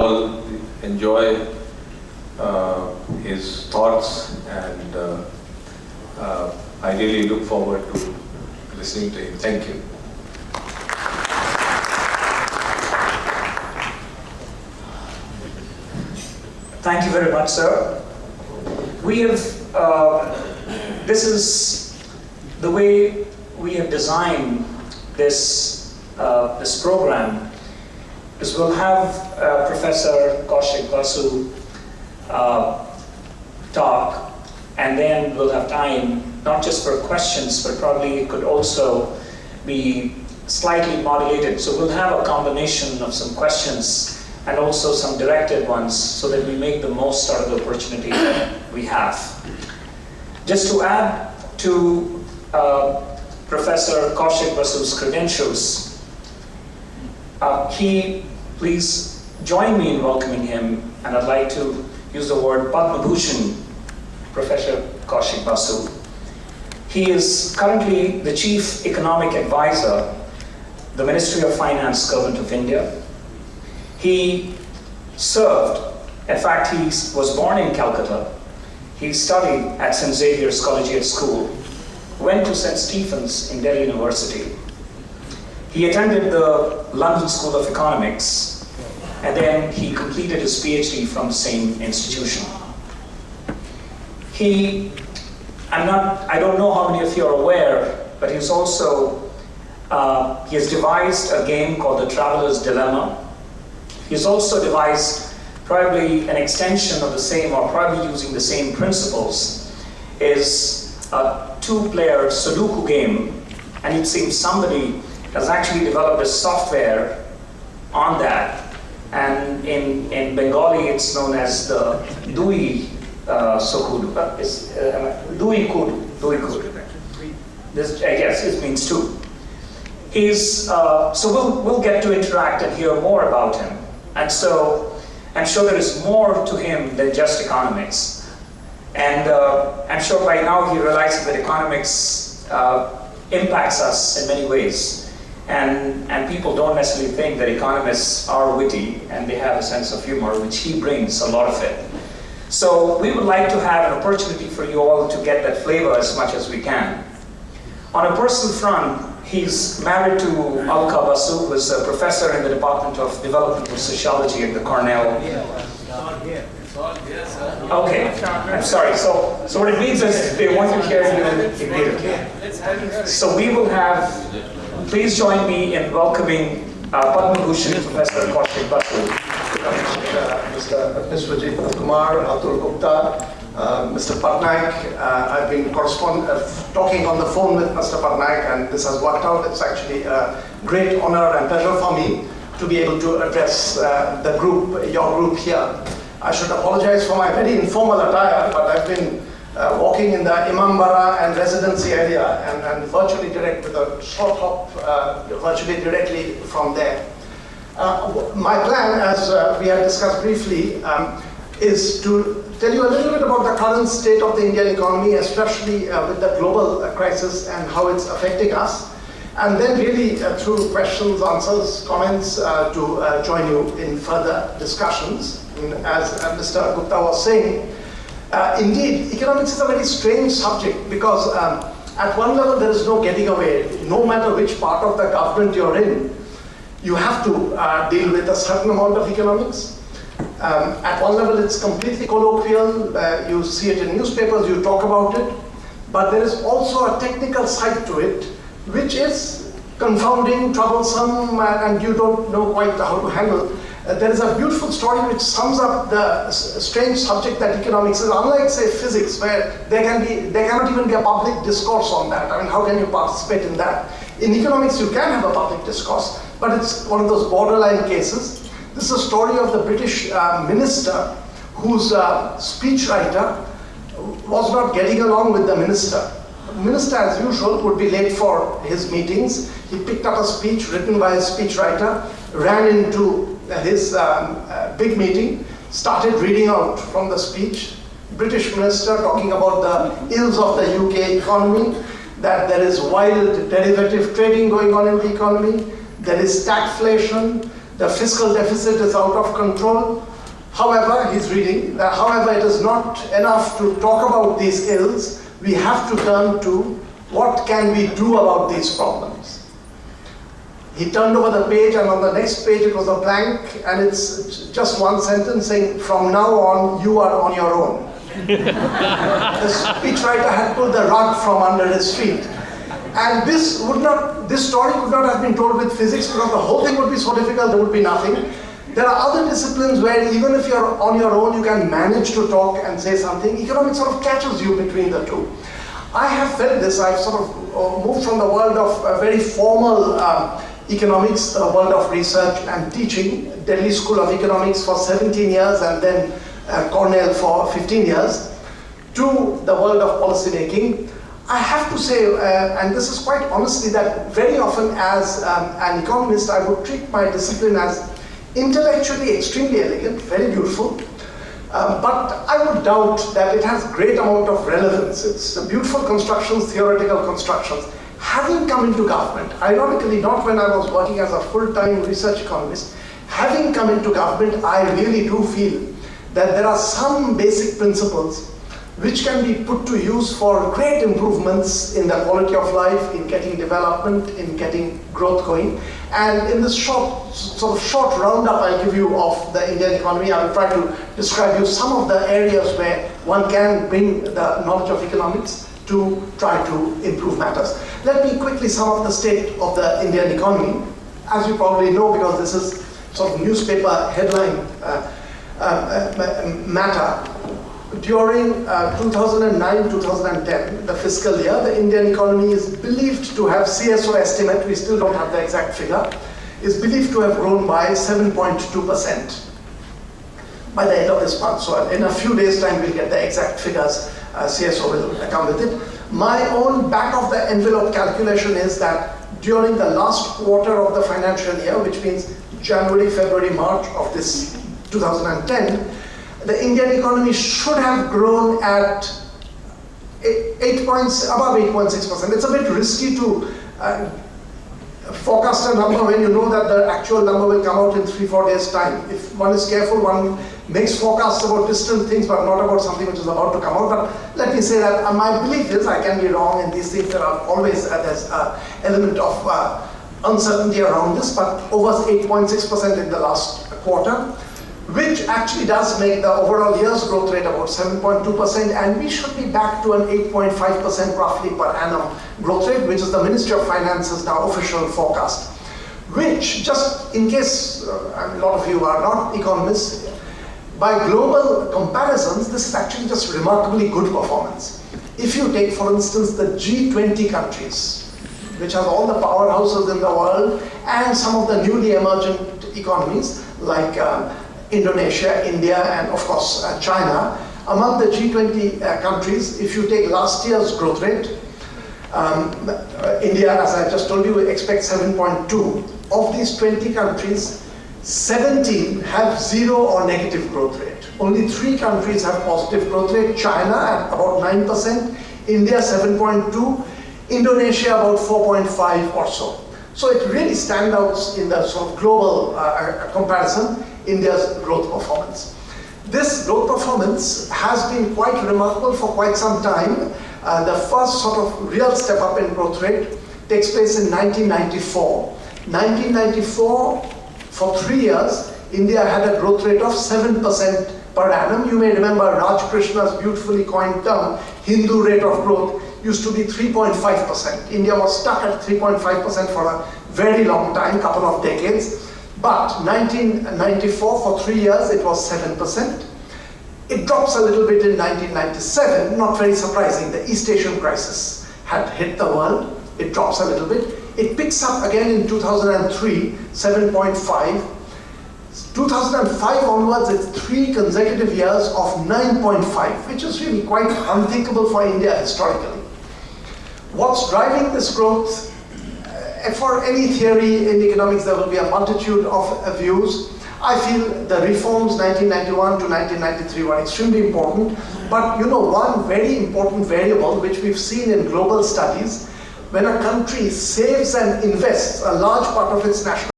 all enjoy his thoughts, and I really look forward to listening to him. Thank you. Thank you very much, sir. We have, this is the way we have designed this, this program, is we'll have Professor Kaushik Basu talk, and then we'll have time, not just for questions, but probably it could also be slightly modulated. So we'll have a combination of some questions and also some directed ones, so that we make the most out of the opportunity that we have. Just to add to Professor Kaushik Basu's credentials, please join me in welcoming him, and I'd like to use the word Padma Bhushan, Professor Kaushik Basu. He is currently the Chief Economic Advisor, the Ministry of Finance, Government of India. He served, in fact, he was born in Calcutta. He studied at St. Xavier's Collegiate School, went to St. Stephen's in Delhi University. He attended the London School of Economics, and then he completed his PhD from the same institution. I don't know how many of you are aware, but he's also, he has devised a game called the Traveler's Dilemma. He's also devised probably an extension of the same, or probably using the same principles, is a two-player Sudoku game, and it seems somebody has actually developed a software on that, and in Bengali it's known as the Dui Sokudu, Dui Kudu. Yes, it means two. So we'll get to interact and hear more about him. And so I'm sure there is more to him than just economics. And I'm sure by now he realizes that economics impacts us in many ways. And people don't necessarily think that economists are witty and they have a sense of humor, which he brings a lot of it. So we would like to have an opportunity for you all to get that flavor as much as we can. On a personal front, he's married to Alka Basu, who is a professor in the Department of Developmental Sociology at the Cornell. Okay, I'm sorry. So what it means is they want to hear you immediately. So we will have, please join me in welcoming Padma Bhushan Professor Kaushik Basu. Mr. Vijay Kumar, Atul Gupta, Mr. Patnaik. I've been talking on the phone with Mr. Patnaik, and this has worked out. It's actually a great honor and pleasure for me to be able to address the group, your group here. I should apologize for my very informal attire, but I've been walking in the Imambara and residency area and virtually direct with a short hop virtually directly from there. My plan, as we have discussed briefly, is to tell you a little bit about the current state of the Indian economy, especially with the global crisis and how it's affecting us. And then really through questions, answers, comments to join you in further discussions. And as Mr. Gupta was saying, indeed, economics is a very strange subject because at one level there is no getting away. No matter which part of the government you're in, you have to deal with a certain amount of economics. At one level it's completely colloquial, you see it in newspapers, you talk about it, but there is also a technical side to it, which is confounding, troublesome, and you don't know quite how to handle. There is a beautiful story which sums up the strange subject that economics is. Unlike, say, physics, where there cannot even be a public discourse on that. I mean, how can you participate in that? In economics, you can have a public discourse, but it's one of those borderline cases. This is a story of the British minister whose speechwriter was not getting along with the minister. The minister, as usual, would be late for his meetings. He picked up a speech written by his speechwriter, ran into his big meeting, started reading out from the speech. British minister talking about the ills of the UK economy, that there is wild derivative trading going on in the economy, there is stagflation, The fiscal deficit is out of control. However, he's reading, however, it is not enough to talk about these ills. We have to turn to what can we do about these problems. He turned over the page, and on the next page it was a blank, and it's just one sentence saying, from now on, you are on your own. The speechwriter had pulled the rug from under his feet. And this story could not have been told with physics, because the whole thing would be so difficult, there would be nothing. There are other disciplines where even if you're on your own, you can manage to talk and say something. Economics sort of catches you between the two. I have felt this. I've sort of moved from the world of very formal economics, the world of research and teaching, Delhi School of Economics for 17 years and then Cornell for 15 years, to the world of policy making. I have to say, and this is quite honestly, that very often as an economist, I would treat my discipline as intellectually extremely elegant, very beautiful, but I would doubt that it has great amount of relevance. It's beautiful constructions, theoretical constructions. Having come into government, ironically not when I was working as a full-time research economist, having come into government, I really do feel that there are some basic principles which can be put to use for great improvements in the quality of life, in getting development, in getting growth going. And in this short roundup I give you of the Indian economy, I will try to describe you some of the areas where one can bring the knowledge of economics to try to improve matters. Let me quickly sum up the state of the Indian economy. As you probably know, because this is sort of newspaper headline matter, during 2009-2010, the fiscal year, the Indian economy is believed to have, CSO estimate, we still don't have the exact figure, is believed to have grown by 7.2% by the end of this month. So in a few days' time, we'll get the exact figures. CSO will come with it. My own back of the envelope calculation is that during the last quarter of the financial year, which means January, February, March of this 2010, the Indian economy should have grown at above 8.6%. It's a bit risky to forecast a number when you know that the actual number will come out in 3-4 days' time. If one is careful, one makes forecasts about distant things, but not about something which is about to come out. But let me say that my belief is, I can be wrong in these things, there are always, there's an element of uncertainty around this, but over 8.6% in the last quarter, which actually does make the overall year's growth rate about 7.2%, and we should be back to an 8.5% roughly per annum growth rate, which is the Ministry of Finance's now official forecast. Which, just in case a lot of you are not economists, by global comparisons, this is actually just remarkably good performance. If you take, for instance, the G20 countries, which have all the powerhouses in the world, and some of the newly emergent economies like Indonesia, India, and of course China. Among the G20 countries, if you take last year's growth rate, India, as I just told you, expects 7.2. Of these 20 countries, 17 have 0 or negative growth rate. Only 3 countries have positive growth rate. China at about 9%, India 7.2, Indonesia about 4.5 or so. So it really stands out in the sort of global comparison, India's growth performance. This growth performance has been quite remarkable for quite some time. The first sort of real step up in growth rate takes place in 1994. 1994, for 3 years, India had a growth rate of 7% per annum. You may remember Raj Krishna's beautifully coined term, Hindu rate of growth, used to be 3.5%. India was stuck at 3.5% for a very long time, couple of decades. But 1994, for 3 years, it was 7%. It drops a little bit in 1997, not very surprising. The East Asian crisis had hit the world. It drops a little bit. It picks up again in 2003, 7.5. 2005 onwards, it's 3 consecutive years of 9.5, which is really quite unthinkable for India historically. What's driving this growth? For any theory in economics, there will be a multitude of views. I feel the reforms 1991 to 1993 were extremely important, but you know, one very important variable which we've seen in global studies, when a country saves and invests a large part of its national